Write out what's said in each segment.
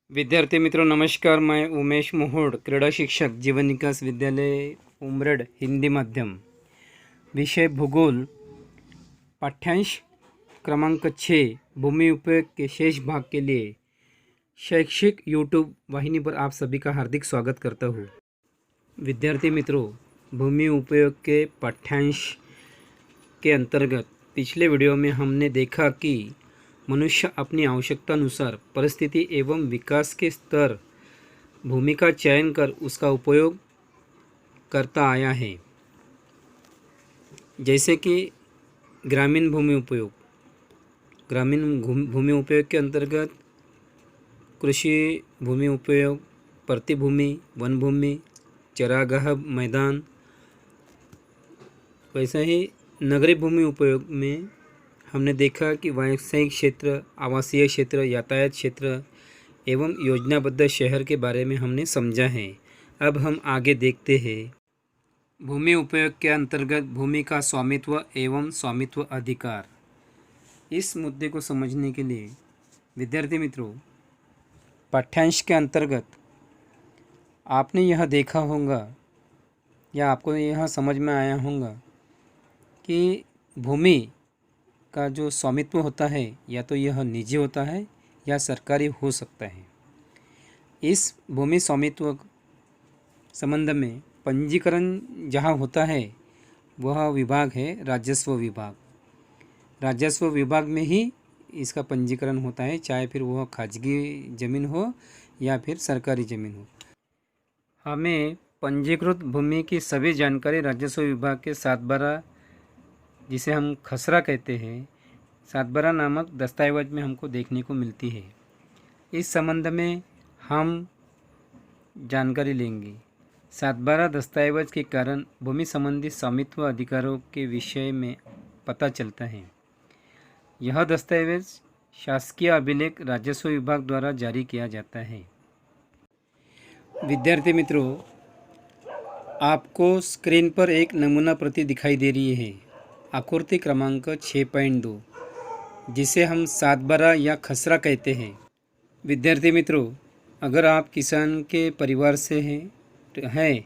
विद्यार्थी मित्रों नमस्कार। मैं उमेश मोहोड, क्रीड़ा शिक्षक, जीवन विकास विद्यालय उमरेड, हिंदी माध्यम। विषय भूगोल, पाठ्यांश क्रमांक 6, भूमि उपयोग के शेष भाग के लिए शैक्षिक यूट्यूब वाहिनी पर आप सभी का हार्दिक स्वागत करता हूँ। विद्यार्थी मित्रों, भूमि उपयोग के पाठ्यांश के अंतर्गत पिछले वीडियो में हमने देखा कि मनुष्य अपनी आवश्यकता अनुसार परिस्थिति एवं विकास के स्तर भूमि का चयन कर उसका उपयोग करता आया है। जैसे कि ग्रामीण भूमि उपयोग। ग्रामीण भूमि उपयोग के अंतर्गत कृषि भूमि उपयोग, प्रतिभूमि, वन भूमि, चरागाह मैदान। वैसे ही नगरीय भूमि उपयोग में हमने देखा कि व्यावसायिक क्षेत्र, आवासीय क्षेत्र, यातायात क्षेत्र एवं योजनाबद्ध शहर के बारे में हमने समझा है। अब हम आगे देखते हैं। भूमि उपयोग के अंतर्गत भूमि का स्वामित्व एवं स्वामित्व अधिकार। इस मुद्दे को समझने के लिए विद्यार्थी मित्रों, पाठ्यांश के अंतर्गत आपने यह देखा होगा या आपको यह समझ में आया होगा कि भूमि का जो स्वामित्व होता है या तो यह निजी होता है या सरकारी हो सकता है। इस भूमि स्वामित्व संबंध में पंजीकरण जहाँ होता है वह विभाग है राजस्व विभाग। राजस्व विभाग में ही इसका पंजीकरण होता है, चाहे फिर वह खाजगी ज़मीन हो या फिर सरकारी ज़मीन हो। हमें पंजीकृत भूमि की सभी जानकारी राजस्व विभाग के 7/12, जिसे हम खसरा कहते हैं, 7/12 नामक दस्तावेज में हमको देखने को मिलती है। इस संबंध में हम जानकारी लेंगे। 7/12 दस्तावेज के कारण भूमि संबंधी स्वामित्व अधिकारों के विषय में पता चलता है। यह दस्तावेज शासकीय अभिलेख राजस्व विभाग द्वारा जारी किया जाता है। विद्यार्थी मित्रों, आपको स्क्रीन पर एक नमूना प्रति दिखाई दे रही है, आकृति क्रमांक 6.2, जिसे हम 7/12 या खसरा कहते हैं। विद्यार्थी मित्रों, अगर आप किसान के परिवार से हैं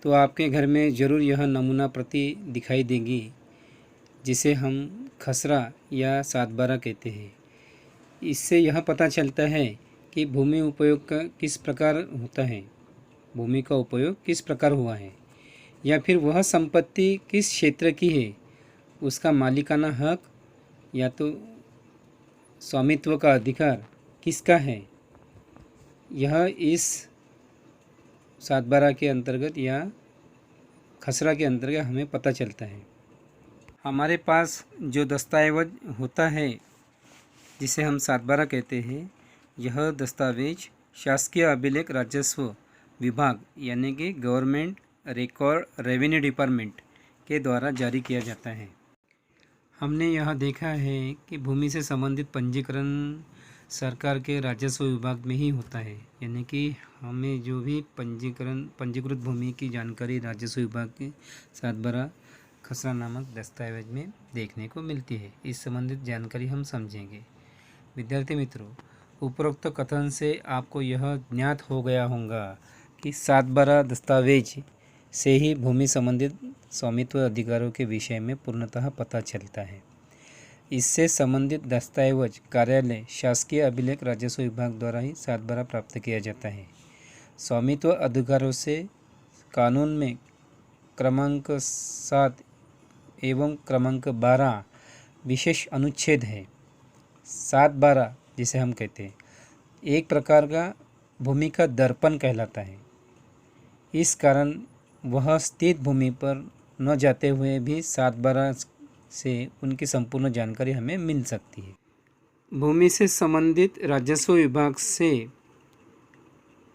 तो आपके घर में ज़रूर यह नमूना प्रति दिखाई देगी, जिसे हम खसरा या 7/12 कहते हैं। इससे यह पता चलता है कि भूमि उपयोग का किस प्रकार होता है, भूमि का उपयोग किस प्रकार हुआ है, या फिर वह संपत्ति किस क्षेत्र की है, उसका मालिकाना हक या तो स्वामित्व का अधिकार किसका है। यह इस 7/12 के अंतर्गत या खसरा के अंतर्गत हमें पता चलता है। हमारे पास जो दस्तावेज होता है जिसे हम 7/12 कहते हैं, यह दस्तावेज शासकीय अभिलेख राजस्व विभाग यानी कि गवर्नमेंट रिकॉर्ड रेवेन्यू डिपार्टमेंट के द्वारा जारी किया जाता है। हमने यह देखा है कि भूमि से संबंधित पंजीकरण सरकार के राजस्व विभाग में ही होता है, यानी कि हमें जो भी पंजीकृत भूमि की जानकारी राजस्व विभाग के 7/12 खसरा नामक दस्तावेज में देखने को मिलती है। इस संबंधित जानकारी हम समझेंगे। विद्यार्थी मित्रों, उपरोक्त कथन से आपको यह ज्ञात हो गया होगा कि 7/12 दस्तावेज से ही भूमि संबंधित स्वामित्व अधिकारों के विषय में पूर्णतः पता चलता है। इससे संबंधित दस्तावेज कार्यालय शासकीय अभिलेख राजस्व विभाग द्वारा ही 7/12 प्राप्त किया जाता है। स्वामित्व अधिकारों से कानून में क्रमांक 7 एवं क्रमांक 12 विशेष अनुच्छेद है। 7/12 जिसे हम कहते हैं, एक प्रकार का भूमि का दर्पण कहलाता है। इस कारण वह स्थित भूमि पर न जाते हुए भी 7/12 से उनकी संपूर्ण जानकारी हमें मिल सकती है। भूमि से संबंधित राजस्व विभाग से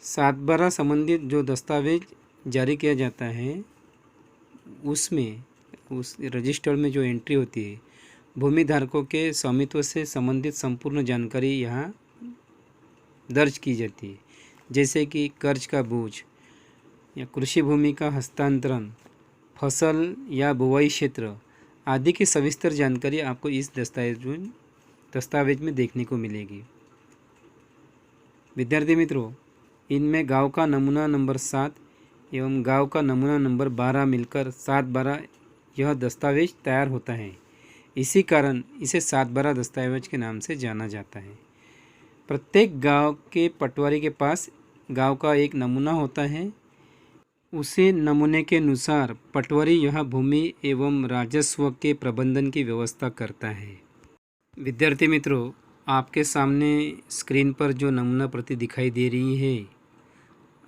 7/12 संबंधित जो दस्तावेज जारी किया जाता है, उसमें उस रजिस्टर में जो एंट्री होती है, भूमि धारकों के स्वामित्व से संबंधित संपूर्ण जानकारी यहाँ दर्ज की जाती है, जैसे कि कर्ज का बोझ या कृषि भूमि का हस्तांतरण, फसल या बुवाई क्षेत्र आदि की सविस्तर जानकारी आपको इस दस्तावेज में देखने को मिलेगी। विद्यार्थी मित्रों, इनमें गांव का नमूना नंबर 7 एवं गांव का नमूना नंबर 12 मिलकर 7/12 यह दस्तावेज तैयार होता है। इसी कारण इसे 7/12 दस्तावेज के नाम से जाना जाता है। प्रत्येक गांव के पटवारी के पास गांव का एक नमूना होता है। उसी नमूने के अनुसार पटवारी यह भूमि एवं राजस्व के प्रबंधन की व्यवस्था करता है। विद्यार्थी मित्रों, आपके सामने स्क्रीन पर जो नमूना प्रति दिखाई दे रही है,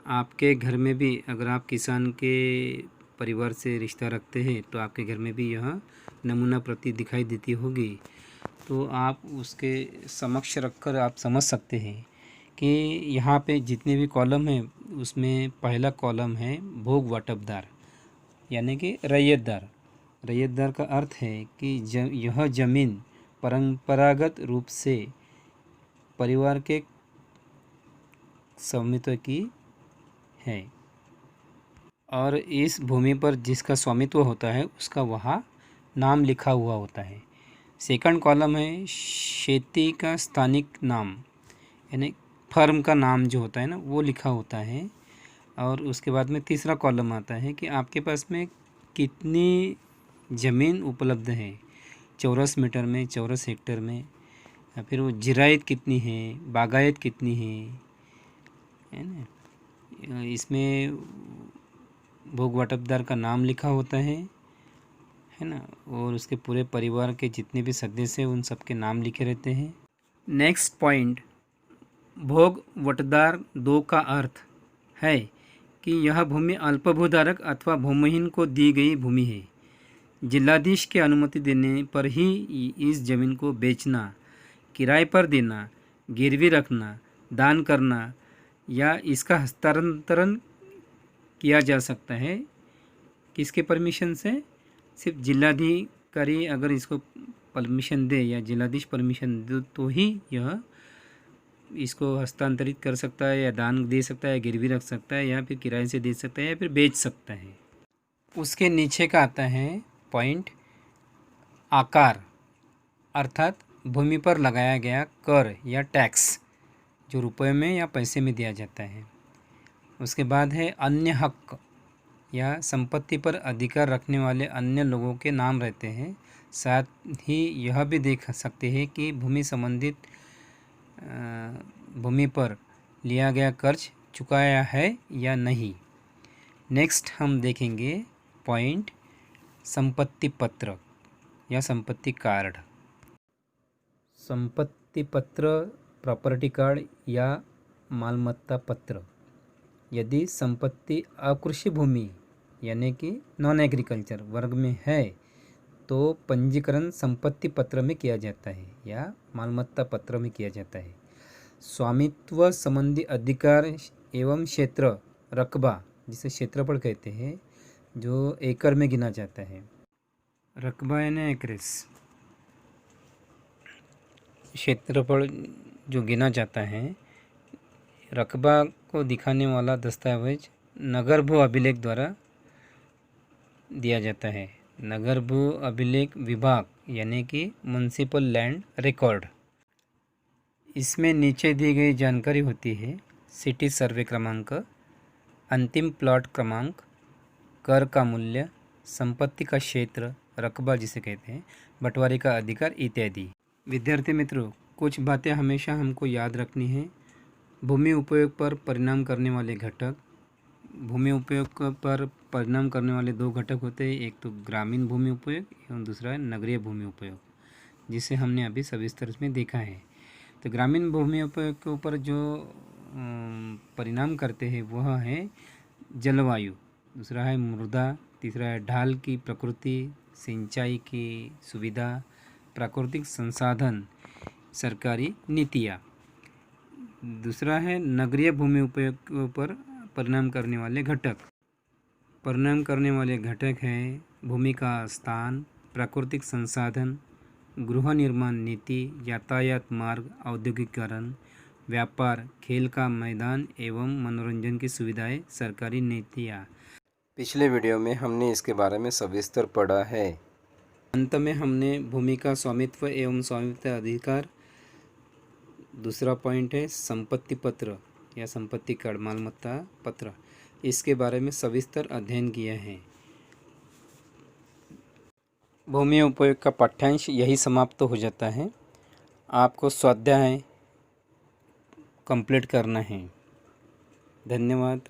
आपके घर में भी अगर आप किसान के परिवार से रिश्ता रखते हैं तो आपके घर में भी यह नमूना प्रति दिखाई देती होगी। तो आप उसके समक्ष रखकर आप समझ सकते हैं कि यहाँ पे जितने भी कॉलम हैं उसमें पहला कॉलम है भोग वाटपदार यानी कि रैयतदार। रैयतदार का अर्थ है कि यह ज़मीन परंपरागत रूप से परिवार के स्वामित्व की है और इस भूमि पर जिसका स्वामित्व होता है उसका वहाँ नाम लिखा हुआ होता है। सेकंड कॉलम है खेती का स्थानिक नाम यानी फर्म का नाम जो होता है ना वो लिखा होता है। और उसके बाद में तीसरा कॉलम आता है कि आपके पास में कितनी ज़मीन उपलब्ध है, चौरस मीटर में, चौरस हेक्टर में, या फिर वो जिरायत कितनी है, बागायत कितनी है ना। इसमें भोग वाटपदार का नाम लिखा होता है ना, और उसके पूरे परिवार के जितने भी सदस्य हैं उन सब के नाम लिखे रहते हैं। नेक्स्ट पॉइंट, भोग वटदार 2 का अर्थ है कि यह भूमि अल्पभूधारक अथवा भूमिहीन को दी गई भूमि है। जिलाधीश की अनुमति देने पर ही इस जमीन को बेचना, किराए पर देना, गिरवी रखना, दान करना या इसका हस्तांतरण किया जा सकता है। किसके परमिशन से? सिर्फ जिलाधिकारी अगर इसको परमिशन दे या जिलाधीश परमिशन दे तो ही यह इसको हस्तांतरित कर सकता है या दान दे सकता है, गिरवी रख सकता है या फिर किराए से दे सकता है या फिर बेच सकता है। उसके नीचे का आता है पॉइंट आकार, अर्थात भूमि पर लगाया गया कर या टैक्स जो रुपए में या पैसे में दिया जाता है। उसके बाद है अन्य हक या संपत्ति पर अधिकार रखने वाले अन्य लोगों के नाम रहते हैं। साथ ही यह भी देख सकते हैं कि भूमि संबंधित भूमि पर लिया गया कर्ज चुकाया है या नहीं। नेक्स्ट हम देखेंगे पॉइंट संपत्ति पत्र या संपत्ति कार्ड। संपत्ति पत्र, प्रॉपर्टी कार्ड या मालमत्ता पत्र। यदि संपत्ति अकृषि भूमि यानी कि नॉन एग्रीकल्चर वर्ग में है तो पंजीकरण संपत्ति पत्र में किया जाता है या मालमत्ता पत्र में किया जाता है। स्वामित्व संबंधी अधिकार एवं क्षेत्र, रकबा जिसे क्षेत्रफल कहते हैं, जो एकड़ में गिना जाता है। रकबा यानी एकरेस, क्षेत्रफल जो गिना जाता है। रकबा को दिखाने वाला दस्तावेज नगर भू अभिलेख द्वारा दिया जाता है। नगर भू अभिलेख विभाग यानी कि म्युनिसिपल लैंड रिकॉर्ड। इसमें नीचे दी गई जानकारी होती है: सिटी सर्वे क्रमांक, अंतिम प्लॉट क्रमांक, कर का मूल्य, संपत्ति का क्षेत्र, रकबा जिसे कहते हैं, बंटवारे का अधिकार इत्यादि। विद्यार्थी मित्रों, कुछ बातें हमेशा हमको याद रखनी है। भूमि उपयोग पर परिणाम करने वाले घटक। भूमि उपयोग पर परिणाम करने वाले 2 घटक होते हैं, एक तो ग्रामीण भूमि उपयोग एवं दूसरा है नगरीय भूमि उपयोग, जिसे हमने अभी सविस्तर में देखा है। तो ग्रामीण भूमि उपयोग के ऊपर जो परिणाम करते हैं वह है जलवायु, दूसरा है मृदा, तीसरा है ढाल की प्रकृति, सिंचाई की सुविधा, प्राकृतिक संसाधन, सरकारी नीतियाँ। दूसरा है नगरीय भूमि उपयोग के ऊपर परिणाम करने वाले घटक। परिणाम करने वाले घटक हैं भूमि का स्थान, प्राकृतिक संसाधन, गृह निर्माण नीति, यातायात मार्ग, औद्योगिकरण, व्यापार, खेल का मैदान एवं मनोरंजन की सुविधाएं, सरकारी नीतियाँ। पिछले वीडियो में हमने इसके बारे में सविस्तर पढ़ा है। अंत में हमने भूमि का स्वामित्व एवं स्वामित्व अधिकार दूसरा पॉइंट है संपत्ति पत्र या संपत्ति कार्ड, मालमत्ता पत्र, इसके बारे में सविस्तर अध्ययन किया है। भूमि उपयोग का पाठ्यांश यही समाप्त हो जाता है। आपको स्वाध्याय कंप्लीट करना है। धन्यवाद।